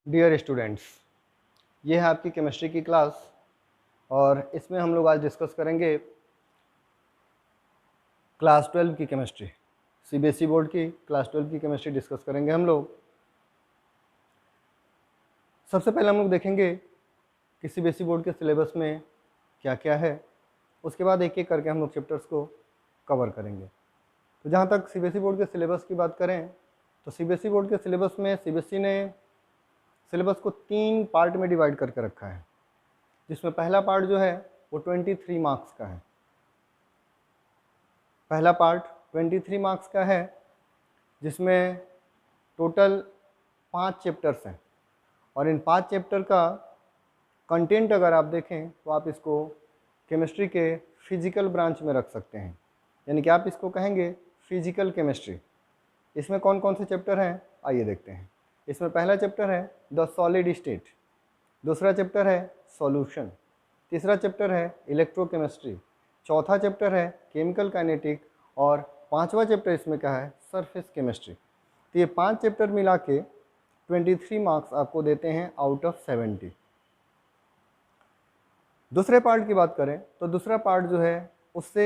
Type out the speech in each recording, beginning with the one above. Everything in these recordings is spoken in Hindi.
डियर स्टूडेंट्स, ये है आपकी केमिस्ट्री की क्लास और इसमें हम लोग आज डिस्कस करेंगे क्लास 12 की केमिस्ट्री। सीबीएसई बोर्ड की क्लास 12 की केमिस्ट्री डिस्कस करेंगे हम लोग। सबसे पहले हम लोग देखेंगे कि सीबीएसई बोर्ड के सिलेबस में क्या क्या है, उसके बाद एक एक करके हम लोग चैप्टर्स को कवर करेंगे। तो जहाँ तक सीबीएसई बोर्ड के सिलेबस की बात करें तो सीबीएसई बोर्ड के सिलेबस में सीबीएसई ने सिलेबस को 3 पार्ट में डिवाइड करके रखा है, जिसमें पहला पार्ट जो है वो 23 मार्क्स का है। पहला पार्ट 23 मार्क्स का है, जिसमें टोटल 5 चैप्टर्स हैं और इन 5 चैप्टर का कंटेंट अगर आप देखें तो आप इसको केमिस्ट्री के फिजिकल ब्रांच में रख सकते हैं, यानी कि आप इसको कहेंगे फिजिकल केमिस्ट्री। इसमें कौन कौन से चैप्टर हैं आइए देखते हैं। इसमें पहला चैप्टर है द सॉलिड स्टेट, दूसरा चैप्टर है सॉल्यूशन, तीसरा चैप्टर है इलेक्ट्रोकेमिस्ट्री, चौथा चैप्टर है केमिकल काइनेटिक और पांचवा चैप्टर इसमें क्या है सरफेस केमिस्ट्री। तो ये 5 चैप्टर मिला के 23 मार्क्स आपको देते हैं आउट ऑफ 70। दूसरे पार्ट की बात करें तो दूसरा पार्ट जो है उससे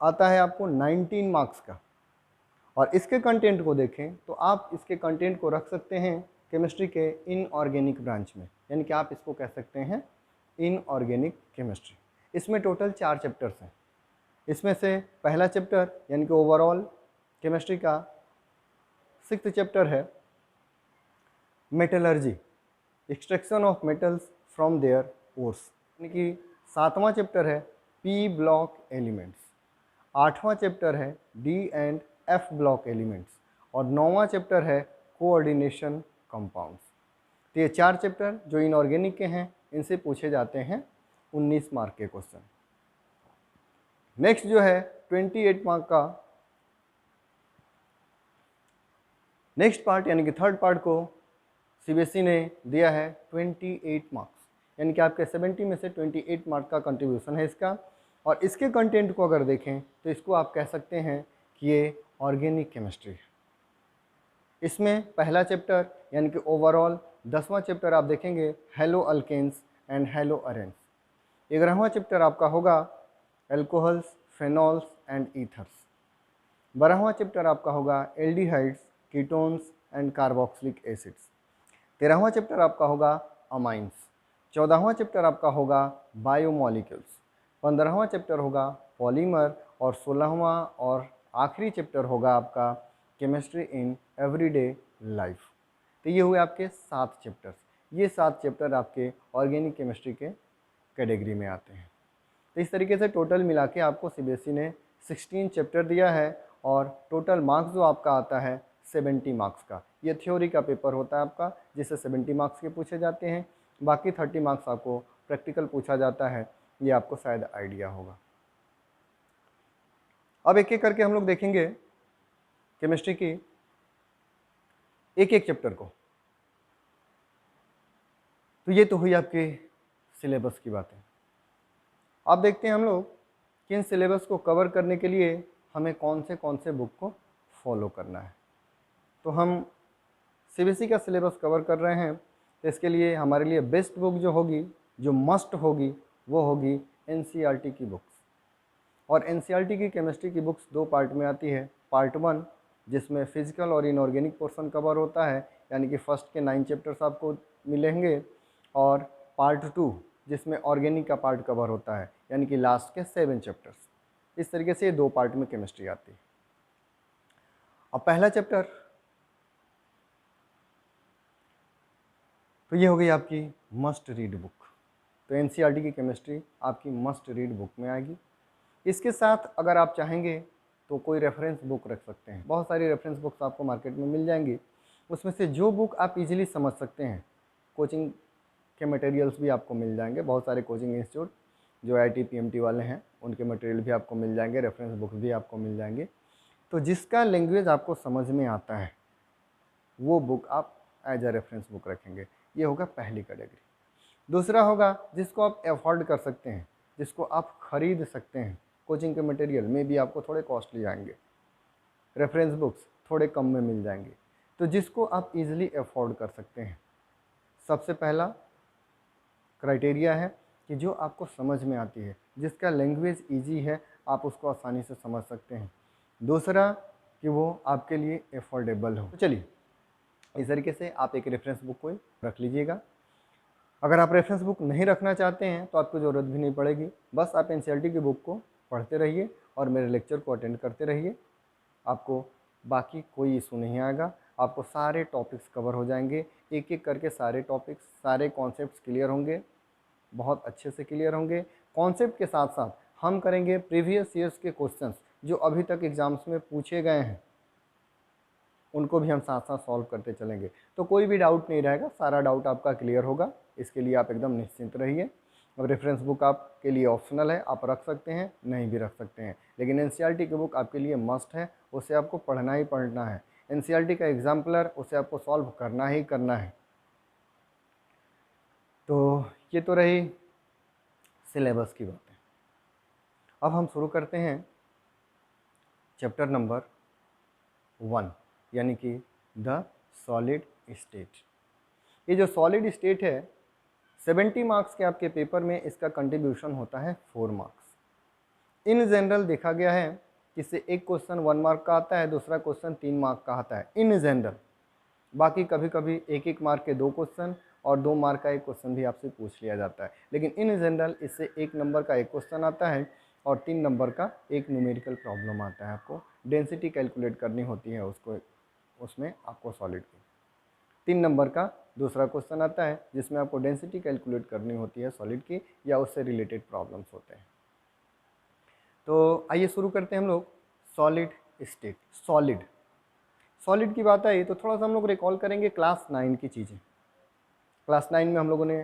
आता है आपको 19 मार्क्स का, और इसके कंटेंट को देखें तो आप इसके कंटेंट को रख सकते हैं केमिस्ट्री के इनऑर्गेनिक ब्रांच में, यानी कि आप इसको कह सकते हैं इनऑर्गेनिक केमिस्ट्री। इसमें टोटल 4 चैप्टर्स हैं। इसमें से पहला चैप्टर यानी कि ओवरऑल केमिस्ट्री का 6th चैप्टर है metallurgy, extraction of metals from their ores, यानी कि 7वां चैप्टर है पी ब्लॉक एलिमेंट्स, 8वां चैप्टर है D and F block elements और 9वां चैप्टर है कोऑर्डिनेशन कंपाउंड्स। तो ये 4 चैप्टर जो इनऑर्गेनिक के हैं इनसे पूछे जाते हैं 19 मार्क के क्वेश्चन। नेक्स्ट जो है 28 मार्क का नेक्स्ट पार्ट यानी कि थर्ड पार्ट को सीबीएसई ने दिया है 28 मार्क्स, यानी कि आपके 70 में से 28 मार्क का कंट्रीब्यूशन है इसका। और इसके कंटेंट को अगर देखें तो इसको आप कह सकते हैं कि ये ऑर्गेनिक केमिस्ट्री है। इसमें पहला चैप्टर यानी कि ओवरऑल 10वां चैप्टर आप देखेंगे haloalkanes and haloarenes, 11वां चैप्टर आपका होगा एल्कोहल्स, फेनॉल्स एंड ईथर्स, 12वां चैप्टर आपका होगा aldehydes, ketones and carboxylic acids, 13वां चैप्टर आपका होगा अमाइंस, 14वां चैप्टर आपका होगा बायोमोलिक्यूल्स, 15वां चैप्टर होगा पॉलीमर और 16वां और आखिरी चैप्टर होगा आपका केमिस्ट्री इन एवरीडे लाइफ। तो ये हुए आपके 7 चैप्टर्स। ये 7 चैप्टर आपके ऑर्गेनिक केमिस्ट्री के कैटेगरी में आते हैं। तो इस तरीके से टोटल मिला के आपको सीबीएसई ने 16 चैप्टर दिया है और टोटल मार्क्स जो आपका आता है 70 मार्क्स का। ये थ्योरी का पेपर होता है आपका, जिससे 70 मार्क्स के पूछे जाते हैं, बाकी 30 मार्क्स आपको प्रैक्टिकल पूछा जाता है। ये आपको शायद आइडिया होगा। अब एक एक करके हम लोग देखेंगे केमिस्ट्री की एक एक चैप्टर को। तो ये तो हुई आपके सिलेबस की बातें। अब देखते हैं हम लोग कि इन सिलेबस को कवर करने के लिए हमें कौन से बुक को फॉलो करना है। तो हम सीबीएसई का सिलेबस कवर कर रहे हैं, तो इसके लिए हमारे लिए बेस्ट बुक जो होगी, जो मस्ट होगी, वो होगी एनसीईआरटी की बुक्स। और एनसीईआरटी की केमिस्ट्री की बुक्स 2 पार्ट में आती है। पार्ट 1 जिसमें फिजिकल और इनऑर्गेनिक पोर्शन कवर होता है, यानी कि फर्स्ट के 9 चैप्टर्स आपको मिलेंगे, और पार्ट 2 जिसमें ऑर्गेनिक का पार्ट कवर होता है, यानी कि लास्ट के 7 चैप्टर्स। इस तरीके से ये 2 पार्ट में केमिस्ट्री आती है। अब पहला चैप्टर तो ये हो गई आपकी मस्ट रीड बुक। तो एनसीईआरटी की केमिस्ट्री आपकी मस्ट रीड बुक में आएगी। इसके साथ अगर आप चाहेंगे तो कोई रेफरेंस बुक रख सकते हैं। बहुत सारी रेफरेंस बुक्स आपको मार्केट में मिल जाएंगी, उसमें से जो बुक आप इजीली समझ सकते हैं। कोचिंग के मटेरियल्स भी आपको मिल जाएंगे। बहुत सारे कोचिंग इंस्टीट्यूट जो आईआईटी पीएमटी वाले हैं उनके मटेरियल भी आपको मिल जाएंगे, रेफरेंस बुक्स भी आपको मिल जाएंगे। तो जिसका लैंग्वेज आपको समझ में आता है वो बुक आप एज अ रेफरेंस बुक रखेंगे। ये होगा पहली कैटेगरी। दूसरा होगा जिसको आप अफोर्ड कर सकते हैं, जिसको आप खरीद सकते हैं। कोचिंग के मटेरियल में भी आपको थोड़े कॉस्टली आएंगे, रेफरेंस बुक्स थोड़े कम में मिल जाएंगे। तो जिसको आप इजीली अफोर्ड कर सकते हैं सबसे पहला क्राइटेरिया है कि जो आपको समझ में आती है, जिसका लैंग्वेज इजी है, आप उसको आसानी से समझ सकते हैं। दूसरा कि वो आपके लिए एफोर्डेबल हो। तो चलिए इस तरीके से आप एक रेफरेंस बुक को रख लीजिएगा। अगर आप रेफरेंस बुक नहीं रखना चाहते हैं तो आपको ज़रूरत भी नहीं पड़ेगी, बस आप एनसीईआरटी की बुक को पढ़ते रहिए और मेरे लेक्चर को अटेंड करते रहिए। आपको बाकी कोई इशू नहीं आएगा, आपको सारे टॉपिक्स कवर हो जाएंगे, एक एक करके सारे टॉपिक्स, सारे कॉन्सेप्ट्स क्लियर होंगे, बहुत अच्छे से क्लियर होंगे। कॉन्सेप्ट के साथ साथ हम करेंगे प्रीवियस ईयर्स के क्वेश्चंस जो अभी तक एग्ज़ाम्स में पूछे गए हैं, उनको भी हम साथ साथ सॉल्व करते चलेंगे। तो कोई भी डाउट नहीं रहेगा, सारा डाउट आपका क्लियर होगा, इसके लिए आप एकदम निश्चिंत रहिए। अब रेफरेंस बुक आपके लिए ऑप्शनल है, आप रख सकते हैं, नहीं भी रख सकते हैं, लेकिन एनसीईआरटी की बुक आपके लिए मस्ट है, उसे आपको पढ़ना ही पढ़ना है। एनसीईआरटी का एग्जाम्पलर उसे आपको सॉल्व करना ही करना है। तो ये तो रही सिलेबस की बातें। अब हम शुरू करते हैं चैप्टर नंबर 1 यानी कि द सॉलिड स्टेट। ये जो सॉलिड स्टेट है 70 मार्क्स के आपके पेपर में इसका कंट्रीब्यूशन होता है 4 मार्क्स। इन जनरल देखा गया है कि इससे एक क्वेश्चन 1 मार्क का आता है, दूसरा क्वेश्चन 3 मार्क का आता है इन जनरल। बाकी कभी कभी 1-1 मार्क के 2 क्वेश्चन और 2 मार्क का एक क्वेश्चन भी आपसे पूछ लिया जाता है, लेकिन इन जनरल इससे 1 नंबर का एक क्वेश्चन आता है और 3 नंबर का एक न्यूमेरिकल प्रॉब्लम आता है। आपको डेंसिटी कैलकुलेट करनी होती है उसमें आपको सॉलिड की। 3 नंबर का दूसरा क्वेश्चन आता है जिसमें आपको डेंसिटी कैलकुलेट करनी होती है सॉलिड की या उससे रिलेटेड प्रॉब्लम्स होते हैं। तो आइए शुरू करते हैं हम लोग सॉलिड स्टेट। सॉलिड की बात आई तो थोड़ा सा हम लोग रिकॉल करेंगे क्लास 9 की चीज़ें। क्लास 9 में हम लोगों ने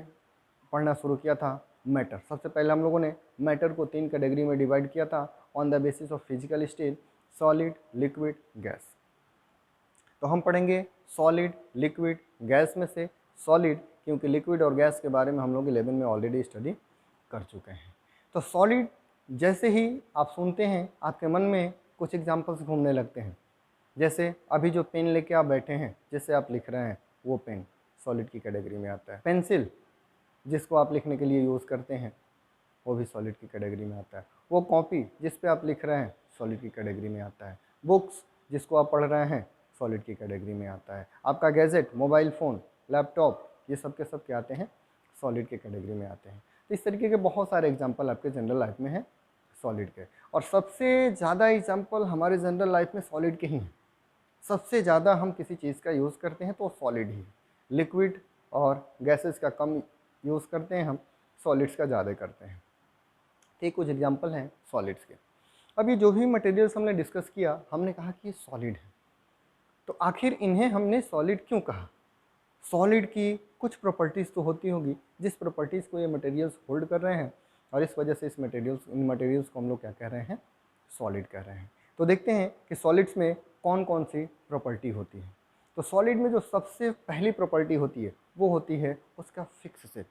पढ़ना शुरू किया था मैटर। सबसे पहले हम लोगों ने मैटर को 3 कैटेगरी में डिवाइड किया था on the basis of physical state, solid, liquid, gas. तो हम पढ़ेंगे सॉलिड, लिक्विड, गैस में से सॉलिड, क्योंकि लिक्विड और गैस के बारे में हम लोग 11 में ऑलरेडी स्टडी कर चुके हैं। तो सॉलिड जैसे ही आप सुनते हैं आपके मन में कुछ एग्जांपल्स घूमने लगते हैं। जैसे अभी जो पेन लेके आप बैठे हैं, जिससे आप लिख रहे हैं, वो पेन सॉलिड की कैटेगरी में आता है। पेंसिल जिसको आप लिखने के लिए यूज़ करते हैं, वो भी सॉलिड की कैटेगरी में आता है। वो कॉपी जिस पे आप लिख रहे हैं, सॉलिड की कैटेगरी में आता है। बुक्स जिसको आप पढ़ रहे हैं, सॉलिड की कैटेगरी में आता है। आपका गैजेट, मोबाइल फ़ोन, लैपटॉप, ये सब के सब क्या आते हैं, सॉलिड की कैटेगरी में आते हैं। तो इस तरीके के बहुत सारे एग्जाम्पल आपके जनरल लाइफ में हैं सॉलिड के, और सबसे ज़्यादा एग्जाम्पल हमारे जनरल लाइफ में सॉलिड के ही हैं। सबसे ज़्यादा हम किसी चीज़ का यूज़ करते हैं तो सॉलिड ही है। लिक्विड और गैसेस का कम यूज़ करते हैं हम, सॉलिड्स का ज़्यादा करते हैं। ये कुछ एग्जाम्पल हैं सॉलिड्स के। अब ये जो भी मटेरियल्स हमने डिस्कस किया, हमने कहा कि ये सॉलिड है, तो आखिर इन्हें हमने सॉलिड क्यों कहा? सॉलिड की कुछ प्रॉपर्टीज़ तो होती होगी जिस प्रॉपर्टीज़ को ये मटेरियल्स होल्ड कर रहे हैं, और इस वजह से इन मटेरियल्स को हम लोग क्या कह रहे हैं, सॉलिड कह रहे हैं। तो देखते हैं कि सॉलिड्स में कौन कौन सी प्रॉपर्टी होती है। तो सॉलिड में जो सबसे पहली प्रॉपर्टी होती है वो होती है उसका फिक्स शेप।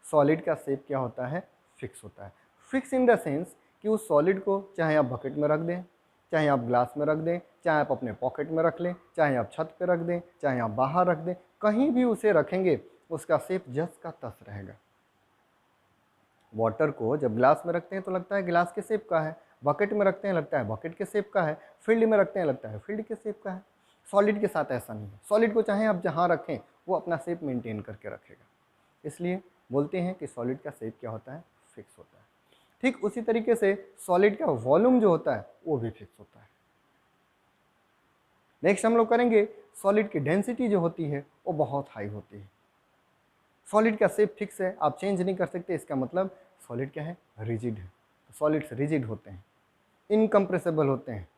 सॉलिड का शेप क्या होता है, फिक्स होता है। फिक्स इन द सेंस कि उस सॉलिड को चाहे आप बकेट में रख दें, चाहे आप ग्लास में रख दें, चाहे आप अपने पॉकेट में रख लें, चाहे आप छत पे रख दें, चाहे आप बाहर रख दें, कहीं भी उसे रखेंगे उसका शेप जस का तस रहेगा। वाटर को जब ग्लास में रखते हैं तो लगता है ग्लास के शेप का है, बकेट में रखते हैं लगता है बकेट के शेप का है, फील्ड में रखते हैं लगता है फील्ड के शेप का है। सॉलिड के साथ ऐसा नहीं है। सॉलिड को चाहे आप जहाँ रखें वो अपना शेप मेंटेन करके रखेगा। इसलिए बोलते हैं कि सॉलिड का शेप क्या होता है, फिक्स होता है। ठीक उसी तरीके से सॉलिड का वॉल्यूम जो होता है वो भी फिक्स होता है। नेक्स्ट हम लोग करेंगे सॉलिड की डेंसिटी जो होती है वो बहुत हाई होती है। सॉलिड का शेप फिक्स है, आप चेंज नहीं कर सकते, इसका मतलब सॉलिड क्या है, रिजिड है। सॉलिड्स रिजिड होते हैं, इनकम्प्रेसिबल होते हैं,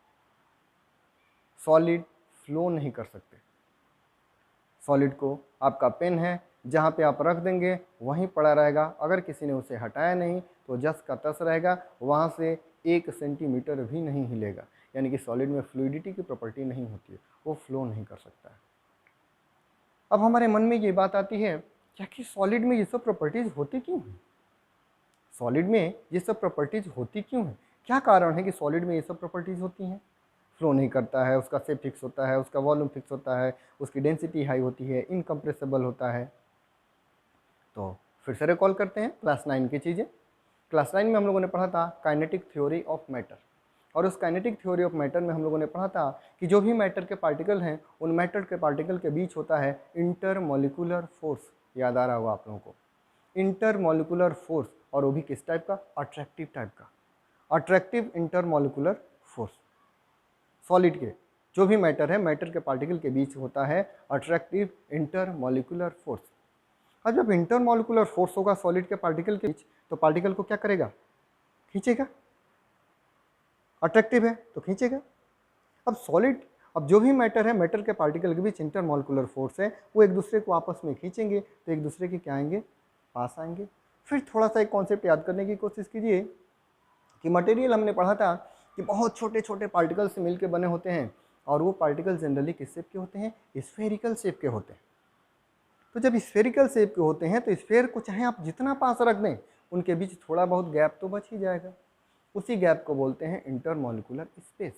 सॉलिड फ्लो नहीं कर सकते। सॉलिड को आपका पेन है, जहाँ पे आप रख देंगे वहीं पड़ा रहेगा, अगर किसी ने उसे हटाया नहीं तो जस का तस रहेगा, वहाँ से 1 सेंटीमीटर भी नहीं हिलेगा। यानी कि सॉलिड में फ्लूइडिटी की प्रॉपर्टी नहीं होती है, वो फ्लो नहीं कर सकता है। अब हमारे मन में ये बात आती है क्या कि सॉलिड में ये सब प्रॉपर्टीज़ होती क्यों हैं? सॉलिड में ये सब प्रॉपर्टीज़ होती क्यों हैं? क्या कारण है कि सॉलिड में ये सब प्रॉपर्टीज़ होती हैं? फ्लो नहीं करता है, उसका शेप फिक्स होता है, उसका वॉल्यूम फिक्स होता है, उसकी डेंसिटी हाई होती है, इनकम्प्रेसिबल होता है। तो फिर से रिकॉल करते हैं क्लास 9 की चीज़ें। क्लास 9 में हम लोगों ने पढ़ा था काइनेटिक थ्योरी ऑफ मैटर, और उस काइनेटिक थ्योरी ऑफ मैटर में हम लोगों ने पढ़ा था कि जो भी मैटर के पार्टिकल हैं उन मैटर के पार्टिकल के बीच होता है इंटरमोलिकुलर फोर्स। याद आ रहा होगा आप लोगों को, इंटरमोलिकुलर फोर्स, और वो भी किस टाइप का, अट्रैक्टिव टाइप का, अट्रैक्टिव इंटरमोलिकुलर फोर्स। सॉलिड के जो भी मैटर है, मैटर के पार्टिकल के बीच होता है अट्रैक्टिव इंटरमोलिकुलर फोर्स। और जब इंटरमोलिकुलर फोर्स होगा सॉलिड के पार्टिकल के बीच, तो पार्टिकल को क्या करेगा, खींचेगा। अट्रैक्टिव है तो खींचेगा। अब जो भी मैटर है, मैटर के पार्टिकल के बीच इंटरमोलिकुलर फोर्स है, वो एक दूसरे को आपस में खींचेंगे तो एक दूसरे के क्या आएंगे, पास आएंगे। फिर थोड़ा सा एक कॉन्सेप्ट याद करने की कोशिश कीजिए कि मटेरियल हमने पढ़ा था कि बहुत छोटे छोटे पार्टिकल से मिलकर बने होते हैं, और वो पार्टिकल जनरली किस शेप के होते हैं, स्फेरिकल शेप के होते हैं। तो जब स्फेरिकल शेप के होते हैं तो स्फेयर को चाहे आप जितना पास रख दें, उनके बीच थोड़ा बहुत गैप तो बच ही जाएगा। उसी गैप को बोलते हैं इंटरमोलिकुलर स्पेस।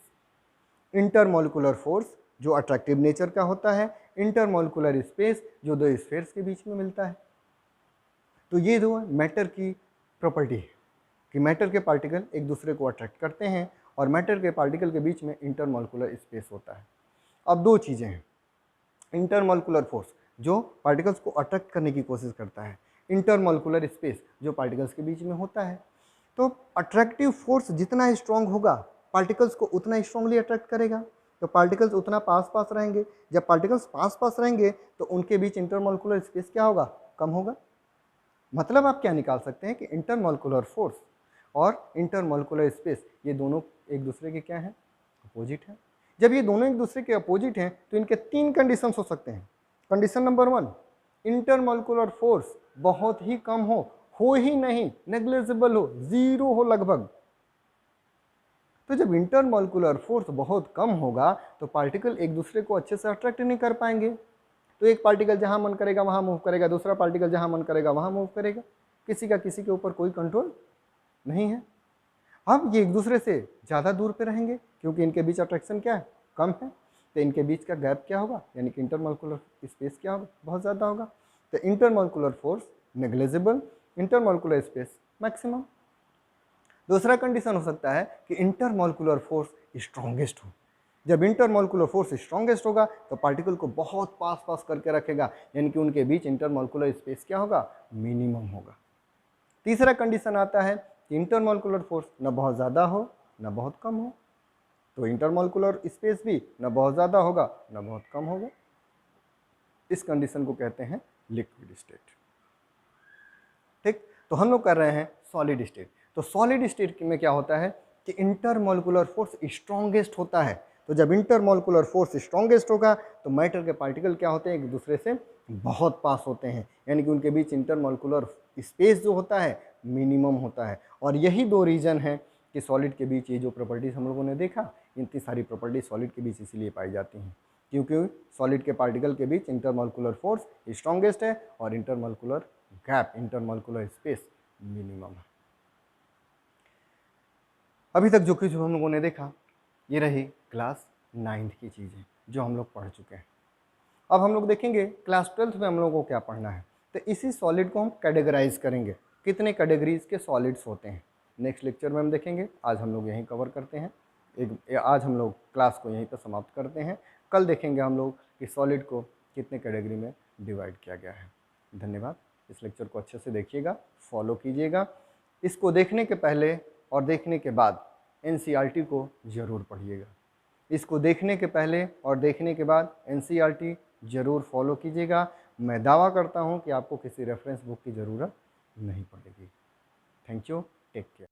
इंटरमोलिकुलर फोर्स जो अट्रैक्टिव नेचर का होता है, इंटरमोलिकुलर स्पेस जो दो स्फेयर्स के बीच में मिलता है। तो ये दो मैटर की प्रॉपर्टी है कि मैटर के पार्टिकल एक दूसरे को अट्रैक्ट करते हैं, और मैटर के पार्टिकल के बीच में इंटरमोलिकुलर स्पेस होता है। अब दो चीज़ें हैं, इंटरमोलिकुलर फोर्स जो पार्टिकल्स को अट्रैक्ट करने की कोशिश करता है, इंटरमोलिकुलर स्पेस जो पार्टिकल्स के बीच में होता है। तो अट्रैक्टिव फोर्स जितना स्ट्रॉन्ग होगा, पार्टिकल्स को उतना स्ट्रांगली अट्रैक्ट करेगा, तो पार्टिकल्स उतना पास पास रहेंगे। जब पार्टिकल्स पास पास रहेंगे तो उनके बीच इंटरमोलिकुलर स्पेस क्या होगा, कम होगा। मतलब आप क्या निकाल सकते हैं कि इंटरमोलिकुलर फोर्स और इंटरमोलिकुलर स्पेस ये दोनों एक दूसरे के क्या हैं, अपोजिट हैं। जब ये दोनों एक दूसरे के अपोजिट हैं तो इनके तीन कंडीशंस हो सकते हैं। कंडीशन नंबर 1, इंटरमोलिकुलर फोर्स बहुत ही कम हो ही नहीं, नेग्लिजिबल हो, जीरो हो लगभग। तो जब इंटरमोलिकुलर फोर्स बहुत कम होगा तो पार्टिकल एक दूसरे को अच्छे से अट्रैक्ट नहीं कर पाएंगे। तो एक पार्टिकल जहां मन करेगा वहां मूव करेगा, दूसरा पार्टिकल जहां मन करेगा वहां मूव करेगा, किसी का किसी के ऊपर कोई कंट्रोल नहीं है। अब ये एक दूसरे से ज़्यादा दूर पे रहेंगे क्योंकि इनके बीच अट्रैक्शन क्या है, कम है। तो इनके बीच का गैप क्या होगा, यानी कि इंटरमोलिकुलर स्पेस क्या होगा, बहुत ज़्यादा होगा। तो intermolecular force negligible, intermolecular space maximum. दूसरा कंडीशन हो सकता है कि इंटरमोलिकुलर फोर्स स्ट्रॉन्गेस्ट हो। जब इंटरमोलिकुलर फोर्स स्ट्रॉन्गेस्ट होगा तो पार्टिकल को बहुत पास पास करके रखेगा, यानी कि उनके बीच इंटरमोलिकुलर स्पेस क्या होगा, मिनिमम होगा। तीसरा कंडीशन आता है कि इंटरमोलिकुलर फोर्स न बहुत ज़्यादा हो न बहुत कम हो, तो इंटरमोलिकुलर स्पेस भी न बहुत ज़्यादा होगा न बहुत कम होगा। इस कंडीशन को कहते हैं लिक्विड स्टेट। ठीक, तो हम लोग कर रहे हैं सॉलिड स्टेट। तो सॉलिड स्टेट में क्या होता है कि इंटरमोलिकुलर फोर्स स्ट्रॉन्गेस्ट होता है। तो जब इंटरमोलिकुलर फोर्स स्ट्रॉन्गेस्ट होगा तो मैटर के पार्टिकल क्या होते हैं, एक दूसरे से बहुत पास होते हैं, यानी कि उनके बीच इंटरमोलिकुलर स्पेस जो होता है मिनिमम होता है। और यही दो रीजन है कि सॉलिड के बीच ये जो प्रॉपर्टीज हम लोगों ने देखा, इतनी सारी प्रॉपर्टीज सॉलिड के बीच इसीलिए पाई जाती हैं क्योंकि सॉलिड के पार्टिकल के बीच इंटरमोलिकुलर फोर्स स्ट्रॉन्गेस्ट है और intermolecular gap, intermolecular space minimum है। अभी तक जो कुछ हम लोगों ने देखा ये रही क्लास 9th की चीज़ें जो हम लोग पढ़ चुके हैं। अब हम लोग देखेंगे क्लास 12th में हम लोगों को क्या पढ़ना है। तो इसी सॉलिड को हम कैटेगराइज करेंगे, कितने कैटेगरीज के सॉलिड्स होते हैं नेक्स्ट लेक्चर में हम देखेंगे। आज हम लोग यहीं कवर करते हैं, आज हम लोग क्लास को यहीं पर समाप्त करते हैं। कल देखेंगे हम लोग कि सॉलिड को कितने कैटेगरी में डिवाइड किया गया है। धन्यवाद। इस लेक्चर को अच्छे से देखिएगा, फॉलो कीजिएगा। इसको देखने के पहले और देखने के बाद NCERT को ज़रूर पढ़िएगा। इसको देखने के पहले और देखने के बाद NCERT ज़रूर फॉलो कीजिएगा। मैं दावा करता हूँ कि आपको किसी रेफरेंस बुक की ज़रूरत नहीं पड़ेगी। Thank you, take care.